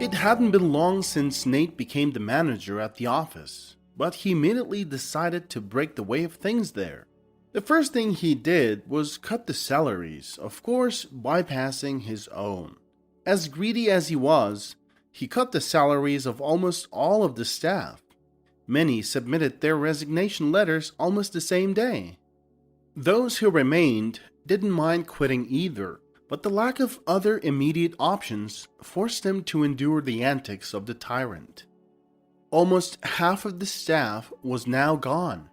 It hadn't been long since Nate became the manager at the office, but he immediately decided to break the way of things there. The first thing he did was cut the salaries, of course, bypassing his own. As greedy as he cut the salaries of almost all of the staff. Many submitted their resignation letters almost the same day. Those who remained didn't mind quitting either, but the lack of other immediate options forced them to endure the antics of the tyrant. Almost half of the staff was now gone.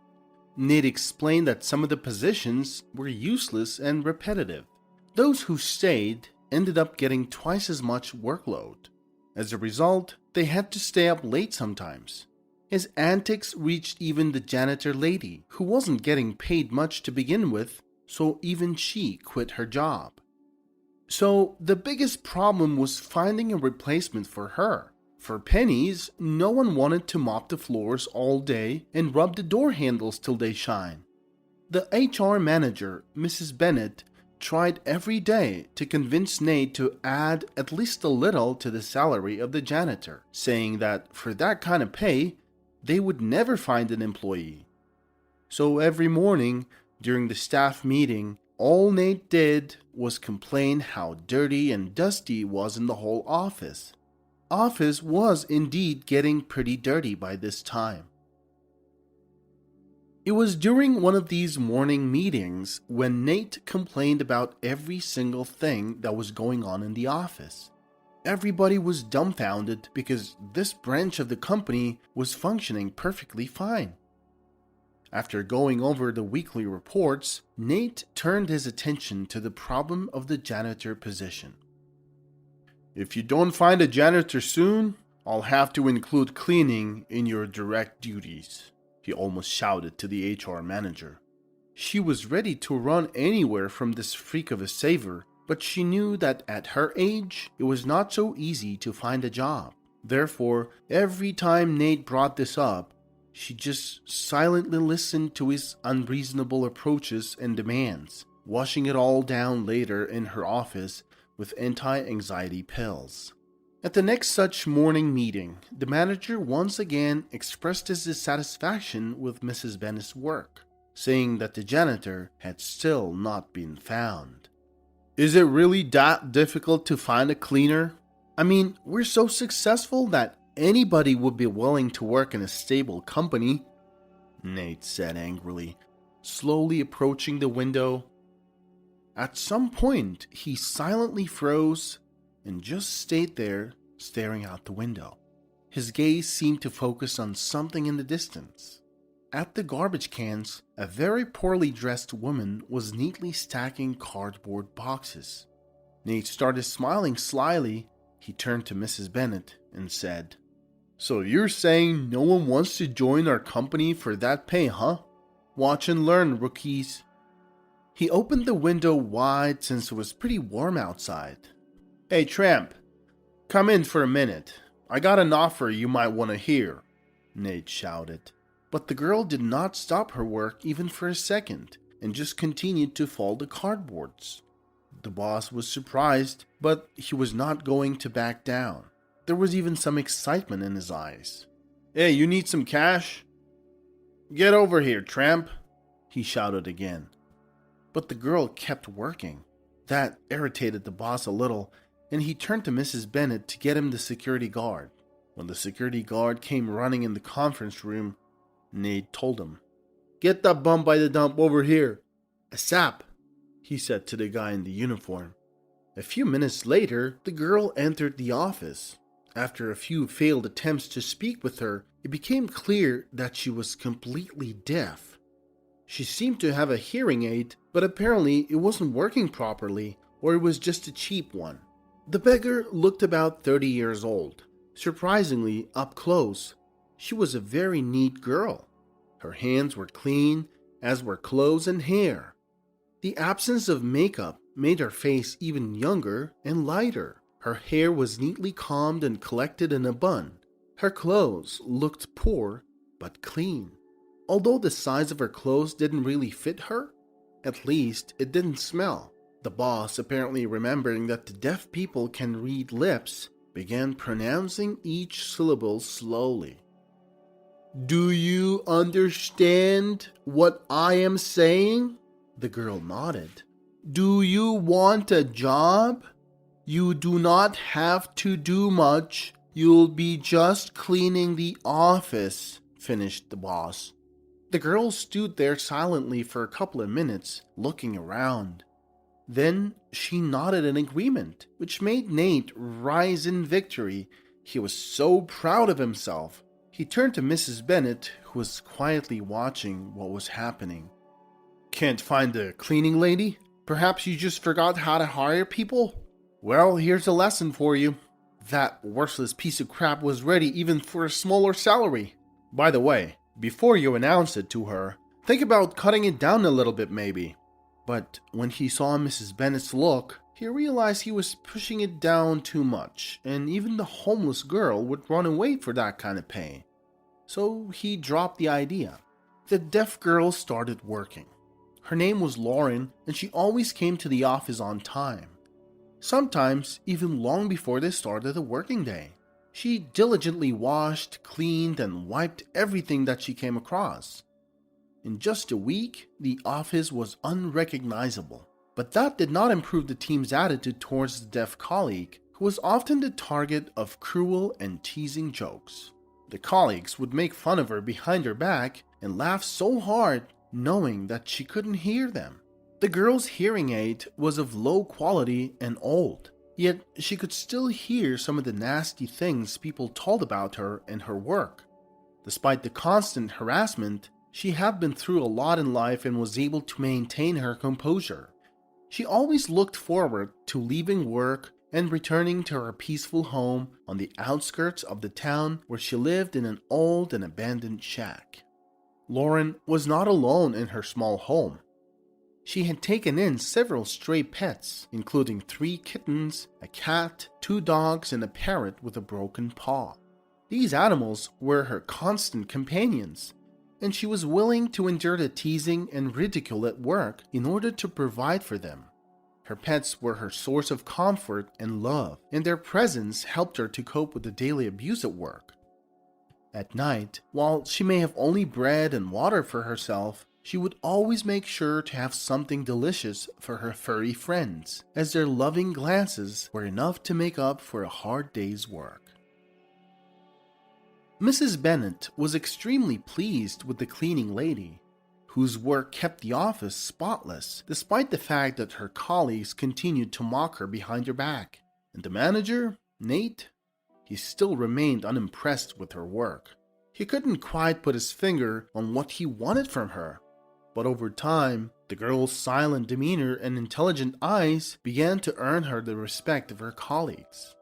Nate explained that some of the positions were useless and repetitive. Those who stayed ended up getting twice as much workload. As a result, they had to stay up late sometimes. His antics reached even the janitor lady, who wasn't getting paid much to begin with, so even she quit her job. So the biggest problem was finding a replacement for her. For pennies, no one wanted to mop the floors all day and rub the door handles till they shine. The HR manager, Mrs. Bennett, tried every day to convince Nate to add at least a little to the salary of the janitor, saying that for that kind of pay, they would never find an employee. So every morning, during the staff meeting, all Nate did was complain how dirty and dusty it was in the whole office. Office was indeed getting pretty dirty by this time. It was during one of these morning meetings when Nate complained about every single thing that was going on in the office. Everybody was dumbfounded because this branch of the company was functioning perfectly fine. After going over the weekly reports, Nate turned his attention to the problem of the janitor position. "If you don't find a janitor soon, I'll have to include cleaning in your direct duties," he almost shouted to the HR manager. She was ready to run anywhere from this freak of a saver, but she knew that at her age, it was not so easy to find a job. Therefore, every time Nate brought this up, she just silently listened to his unreasonable approaches and demands, washing it all down later in her office with anti-anxiety pills. At the next such morning meeting, the manager once again expressed his dissatisfaction with Mrs. Bennett's work, saying that the janitor had still not been found. "Is it really that difficult to find a cleaner? I mean, we're so successful that anybody would be willing to work in a stable company," Nate said angrily, slowly approaching the window. At some point, he silently froze and just stayed there, staring out the window. His gaze seemed to focus on something in the distance. At the garbage cans, a very poorly dressed woman was neatly stacking cardboard boxes. Nate started smiling slyly. He turned to Mrs. Bennett and said, "So you're saying no one wants to join our company for that pay, huh? Watch and learn, rookies." He opened the window wide since it was pretty warm outside. "Hey, tramp, come in for a minute. I got an offer you might want to hear," Nate shouted. But the girl did not stop her work even for a second and just continued to fold the cardboards. The boss was surprised, but he was not going to back down. There was even some excitement in his eyes. "Hey, you need some cash? Get over here, tramp," he shouted again. But the girl kept working. That irritated the boss a little, and he turned to Mrs. Bennett to get him the security guard. When the security guard came running in the conference room, Nate told him, "Get that bum by the dump over here. ASAP," he said to the guy in the uniform. A few minutes later, the girl entered the office. After a few failed attempts to speak with her, it became clear that she was completely deaf. She seemed to have a hearing aid, but apparently it wasn't working properly, or it was just a cheap one. The beggar looked about 30 years old. Surprisingly, up close, she was a very neat girl. Her hands were clean, as were clothes and hair. The absence of makeup made her face even younger and lighter. Her hair was neatly combed and collected in a bun. Her clothes looked poor, but clean. Although the size of her clothes didn't really fit her, at least it didn't smell. The boss, apparently remembering that the deaf people can read lips, began pronouncing each syllable slowly. "Do you understand what I am saying?" The girl nodded. "Do you want a job? You do not have to do much. You'll be just cleaning the office," finished the boss. The girl stood there silently for a couple of minutes, looking around. Then she nodded in agreement, which made Nate rise in victory. He was so proud of himself. He turned to Mrs. Bennet, who was quietly watching what was happening. "Can't find a cleaning lady? Perhaps you just forgot how to hire people? Well, here's a lesson for you. That worthless piece of crap was ready even for a smaller salary. By the way, before you announce it to her, think about cutting it down a little bit maybe." But when he saw Mrs. Bennet's look, he realized he was pushing it down too much, and even the homeless girl would run away for that kind of pay. So he dropped the idea. The deaf girl started working. Her name was Lauren, and she always came to the office on time. Sometimes even long before the start of the working day. She diligently washed, cleaned, and wiped everything that she came across. In just a week, the office was unrecognizable. But that did not improve the team's attitude towards the deaf colleague, who was often the target of cruel and teasing jokes. The colleagues would make fun of her behind her back and laugh so hard, knowing that she couldn't hear them. The girl's hearing aid was of low quality and old, yet she could still hear some of the nasty things people told about her and her work. Despite the constant harassment, she had been through a lot in life and was able to maintain her composure. She always looked forward to leaving work and returning to her peaceful home on the outskirts of the town where she lived in an old and abandoned shack. Lauren was not alone in her small home. She had taken in several stray pets, including 3 kittens, a cat, 2 dogs, and a parrot with a broken paw. These animals were her constant companions, and she was willing to endure the teasing and ridicule at work in order to provide for them. Her pets were her source of comfort and love, and their presence helped her to cope with the daily abuse at work. At night, while she may have only bread and water for herself, she would always make sure to have something delicious for her furry friends, as their loving glances were enough to make up for a hard day's work. Mrs. Bennet was extremely pleased with the cleaning lady, whose work kept the office spotless, despite the fact that her colleagues continued to mock her behind her back. And the manager, Nate, he still remained unimpressed with her work. He couldn't quite put his finger on what he wanted from her, but over time, the girl's silent demeanor and intelligent eyes began to earn her the respect of her colleagues.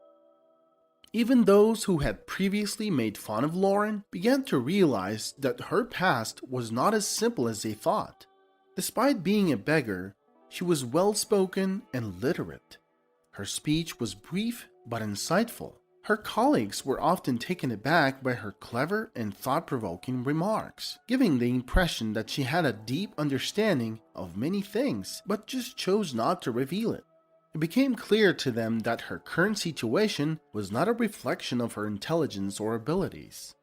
Even those who had previously made fun of Lauren began to realize that her past was not as simple as they thought. Despite being a beggar, she was well-spoken and literate. Her speech was brief but insightful. Her colleagues were often taken aback by her clever and thought-provoking remarks, giving the impression that she had a deep understanding of many things, but just chose not to reveal it. It became clear to them that her current situation was not a reflection of her intelligence or abilities.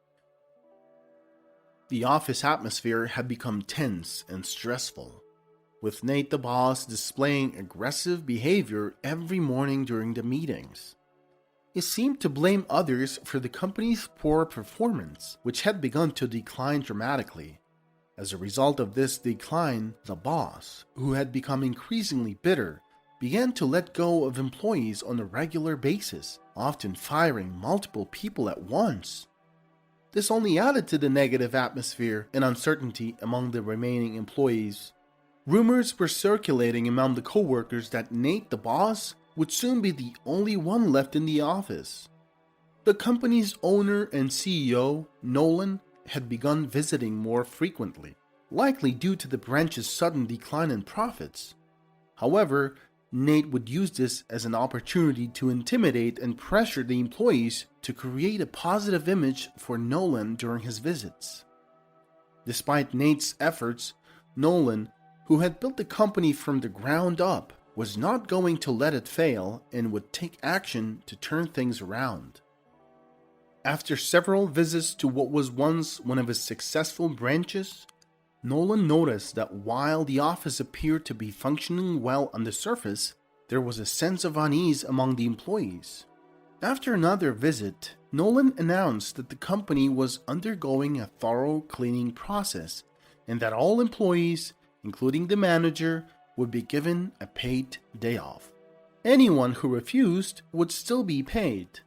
The office atmosphere had become tense and stressful, with Nate the boss displaying aggressive behavior every morning during the meetings. He seemed to blame others for the company's poor performance, which had begun to decline dramatically. As a result of this decline, the boss, who had become increasingly bitter, began to let go of employees on a regular basis, often firing multiple people at once. This only added to the negative atmosphere and uncertainty among the remaining employees. Rumors were circulating among the co-workers that Nate the boss would soon be the only one left in the office. The company's owner and CEO, Nolan, had begun visiting more frequently, likely due to the branch's sudden decline in profits. However, Nate would use this as an opportunity to intimidate and pressure the employees to create a positive image for Nolan during his visits. Despite Nate's efforts, Nolan, who had built the company from the ground up, was not going to let it fail and would take action to turn things around. After several visits to what was once one of his successful branches, Nolan noticed that while the office appeared to be functioning well on the surface, there was a sense of unease among the employees. After another visit, Nolan announced that the company was undergoing a thorough cleaning process and that all employees, including the manager, would be given a paid day off. Anyone who refused would still be paid.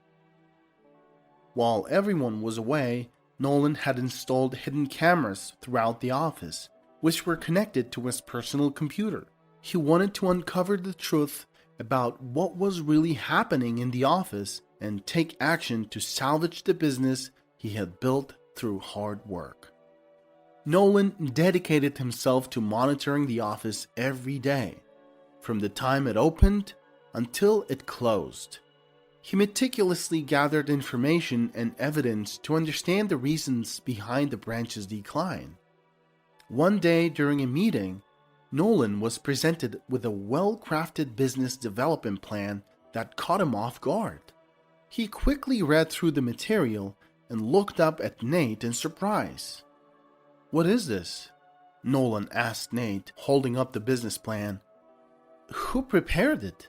While everyone was away, Nolan had installed hidden cameras throughout the office, which were connected to his personal computer. He wanted to uncover the truth about what was really happening in the office and take action to salvage the business he had built through hard work. Nolan dedicated himself to monitoring the office every day, from the time it opened until it closed. He meticulously gathered information and evidence to understand the reasons behind the branch's decline. One day during a meeting, Nolan was presented with a well-crafted business development plan that caught him off guard. He quickly read through the material and looked up at Nate in surprise. "What is this?" Nolan asked Nate, holding up the business plan. "Who prepared it?"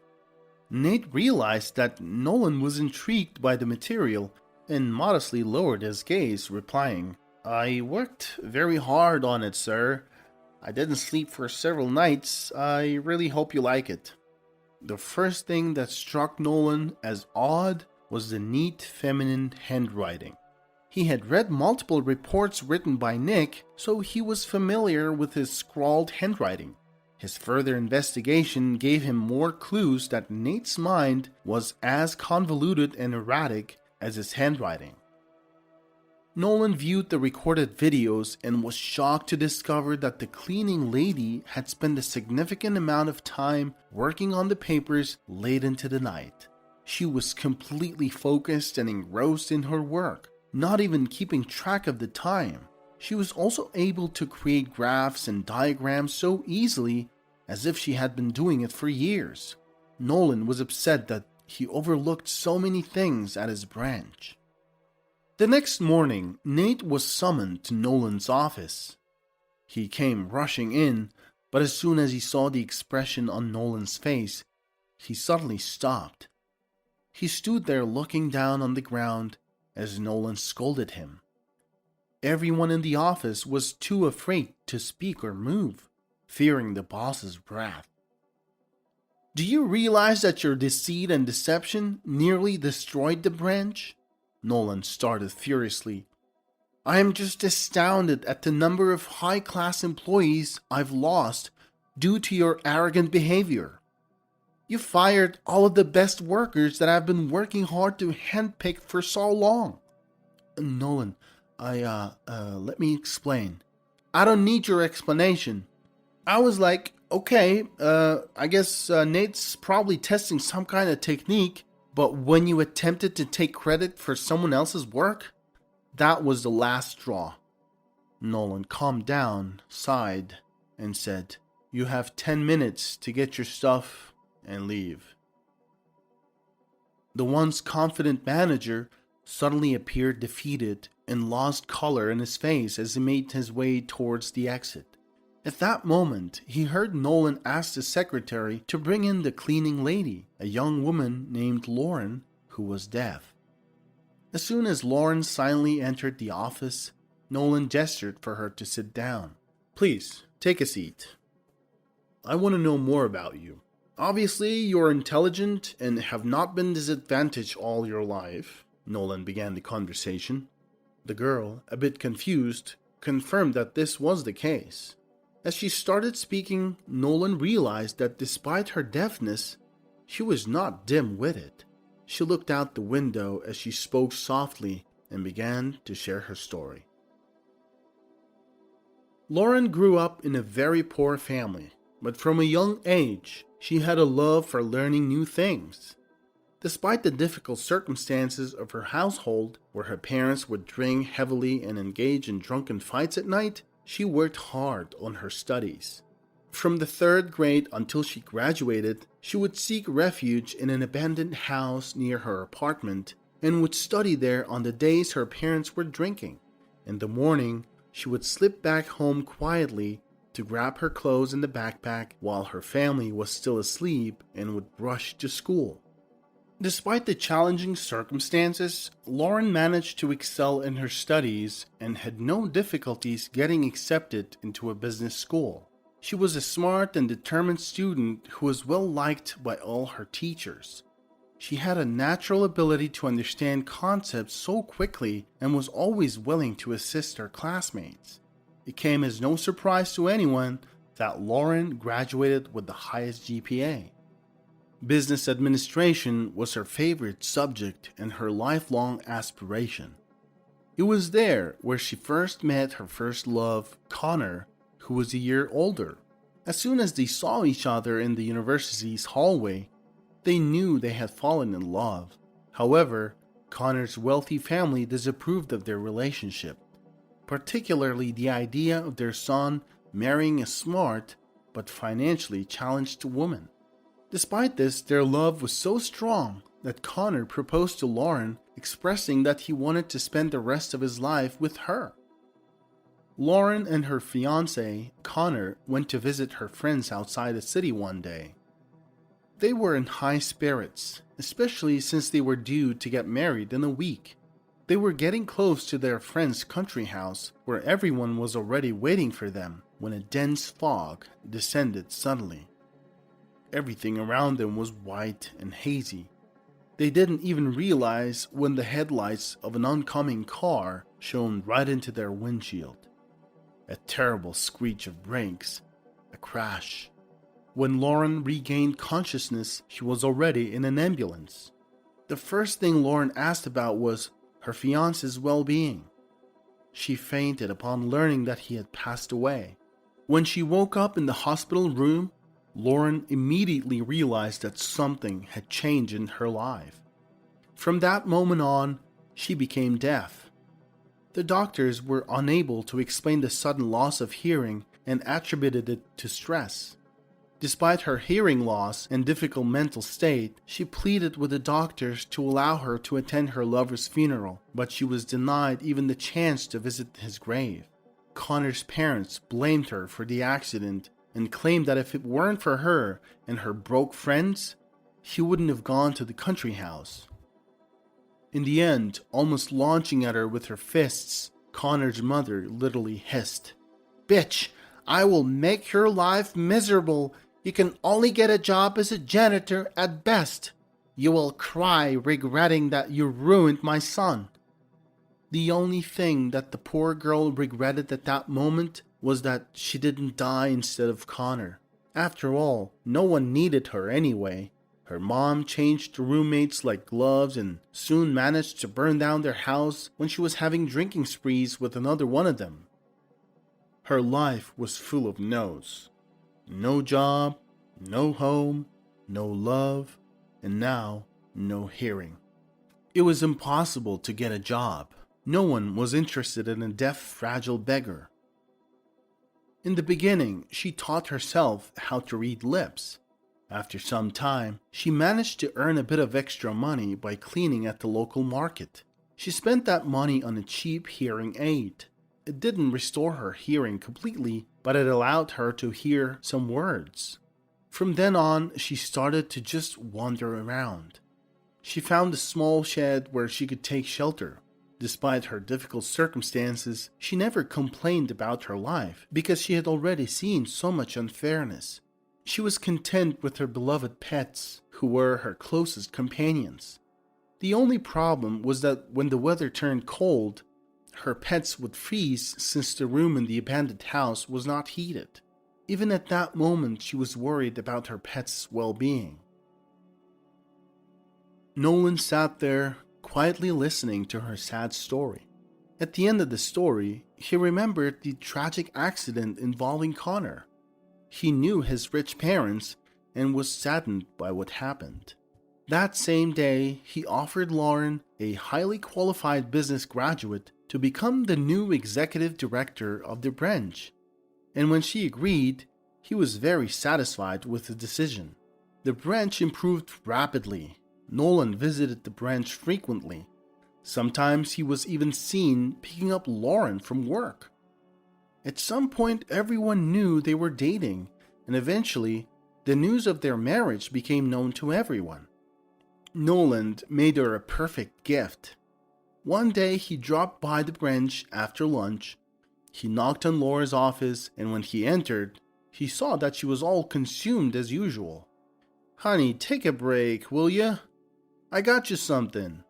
Nate realized that Nolan was intrigued by the material and modestly lowered his gaze, replying, "I worked very hard on it, sir. I didn't sleep for several nights. I really hope you like it." The first thing that struck Nolan as odd was the neat feminine handwriting. He had read multiple reports written by Nick, so he was familiar with his scrawled handwriting. His further investigation gave him more clues that Nate's mind was as convoluted and erratic as his handwriting. Nolan viewed the recorded videos and was shocked to discover that the cleaning lady had spent a significant amount of time working on the papers late into the night. She was completely focused and engrossed in her work, not even keeping track of the time. She was also able to create graphs and diagrams so easily as if she had been doing it for years. Nolan was upset that he overlooked so many things at his branch. The next morning, Nate was summoned to Nolan's office. He came rushing in, but as soon as he saw the expression on Nolan's face, he suddenly stopped. He stood there looking down on the ground as Nolan scolded him. Everyone in the office was too afraid to speak or move, fearing the boss's wrath. "Do you realize that your deceit and deception nearly destroyed the branch?" Nolan started furiously. "I am just astounded at the number of high-class employees I've lost due to your arrogant behavior. You fired all of the best workers that I've been working hard to handpick for so long." "Nolan, let me explain." "I don't need your explanation. I was like, okay, I guess Nate's probably testing some kind of technique, but when you attempted to take credit for someone else's work, that was the last straw." Nolan calmed down, sighed, and said, "You have 10 minutes to get your stuff and leave." The once confident manager suddenly appeared defeated and lost color in his face as he made his way towards the exit. At that moment, he heard Nolan ask the secretary to bring in the cleaning lady, a young woman named Lauren, who was deaf. As soon as Lauren silently entered the office, Nolan gestured for her to sit down. "Please, take a seat. I want to know more about you. Obviously, you're intelligent and have not been disadvantaged all your life." Nolan began the conversation. The girl, a bit confused, confirmed that this was the case. As she started speaking, Nolan realized that despite her deafness, she was not dim-witted. She looked out the window as she spoke softly and began to share her story. Lauren grew up in a very poor family, but from a young age, she had a love for learning new things. Despite the difficult circumstances of her household, where her parents would drink heavily and engage in drunken fights at night, she worked hard on her studies. From the third grade until she graduated, she would seek refuge in an abandoned house near her apartment and would study there on the days her parents were drinking. In the morning, she would slip back home quietly to grab her clothes in the backpack while her family was still asleep and would rush to school. Despite the challenging circumstances, Lauren managed to excel in her studies and had no difficulties getting accepted into a business school. She was a smart and determined student who was well liked by all her teachers. She had a natural ability to understand concepts so quickly and was always willing to assist her classmates. It came as no surprise to anyone that Lauren graduated with the highest GPA. Business administration was her favorite subject and her lifelong aspiration. It was there where she first met her first love, Connor, who was a year older. As soon as they saw each other in the university's hallway, they knew they had fallen in love. However, Connor's wealthy family disapproved of their relationship, particularly the idea of their son marrying a smart but financially challenged woman. Despite this, their love was so strong that Connor proposed to Lauren, expressing that he wanted to spend the rest of his life with her. Lauren and her fiancé, Connor, went to visit her friends outside the city one day. They were in high spirits, especially since they were due to get married in a week. They were getting close to their friend's country house, where everyone was already waiting for them, when a dense fog descended suddenly. Everything around them was white and hazy. They didn't even realize when the headlights of an oncoming car shone right into their windshield. A terrible screech of brakes, a crash. When Lauren regained consciousness, she was already in an ambulance. The first thing Lauren asked about was her fiancé's well-being. She fainted upon learning that he had passed away. When she woke up in the hospital room, Lauren immediately realized that something had changed in her life. From that moment on, she became deaf. The doctors were unable to explain the sudden loss of hearing and attributed it to stress. Despite her hearing loss and difficult mental state, she pleaded with the doctors to allow her to attend her lover's funeral, but she was denied even the chance to visit his grave. Connor's parents blamed her for the accident and claimed that if it weren't for her and her broke friends, he wouldn't have gone to the country house. In the end, almost launching at her with her fists, Connor's mother literally hissed, "Bitch, I will make your life miserable. You can only get a job as a janitor at best. You will cry regretting that you ruined my son." The only thing that the poor girl regretted at that moment was that she didn't die instead of Connor. After all, no one needed her anyway. Her mom changed roommates like gloves and soon managed to burn down their house when she was having drinking sprees with another one of them. Her life was full of no's. No job, no home, no love, and now no hearing. It was impossible to get a job. No one was interested in a deaf, fragile beggar. In the beginning, she taught herself how to read lips. After some time, she managed to earn a bit of extra money by cleaning at the local market. She spent that money on a cheap hearing aid. It didn't restore her hearing completely, but it allowed her to hear some words. From then on, she started to just wander around. She found a small shed where she could take shelter. Despite her difficult circumstances, she never complained about her life because she had already seen so much unfairness. She was content with her beloved pets, who were her closest companions. The only problem was that when the weather turned cold, her pets would freeze since the room in the abandoned house was not heated. Even at that moment, she was worried about her pet's well-being. Nolan sat there, quietly listening to her sad story. At the end of the story, he remembered the tragic accident involving Connor. He knew his rich parents and was saddened by what happened. That same day, he offered Lauren, a highly qualified business graduate, to become the new executive director of the branch. And when she agreed, He was very satisfied with the decision. The branch improved rapidly. Nolan visited the branch frequently. Sometimes he was even seen picking up Lauren from work. At some point, everyone knew they were dating, and eventually, the news of their marriage became known to everyone. Nolan made her a perfect gift. One day, he dropped by the branch after lunch. He knocked on Laura's office, and when he entered, he saw that she was all consumed as usual. "Honey, take a break, will ya? I got you something."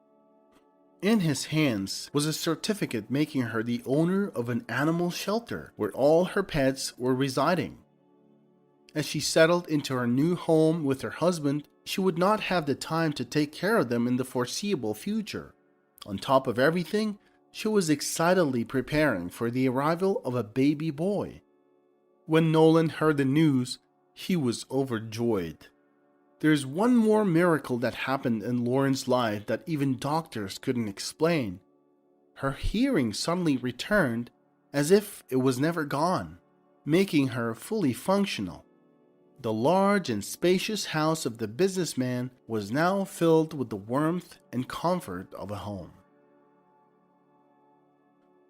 In his hands was a certificate making her the owner of an animal shelter where all her pets were residing. As she settled into her new home with her husband, she would not have the time to take care of them in the foreseeable future. On top of everything, she was excitedly preparing for the arrival of a baby boy. When Nolan heard the news, he was overjoyed. There's one more miracle that happened in Lauren's life that even doctors couldn't explain. Her hearing suddenly returned as if it was never gone, making her fully functional. The large and spacious house of the businessman was now filled with the warmth and comfort of a home.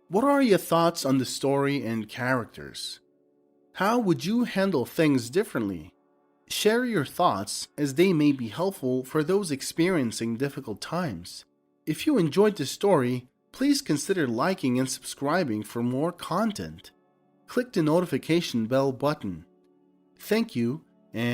What are your thoughts on the story and characters? How would you handle things differently? Share your thoughts, as they may be helpful for those experiencing difficult times. If you enjoyed the story, please consider liking and subscribing for more content. Click the notification bell button. Thank you, and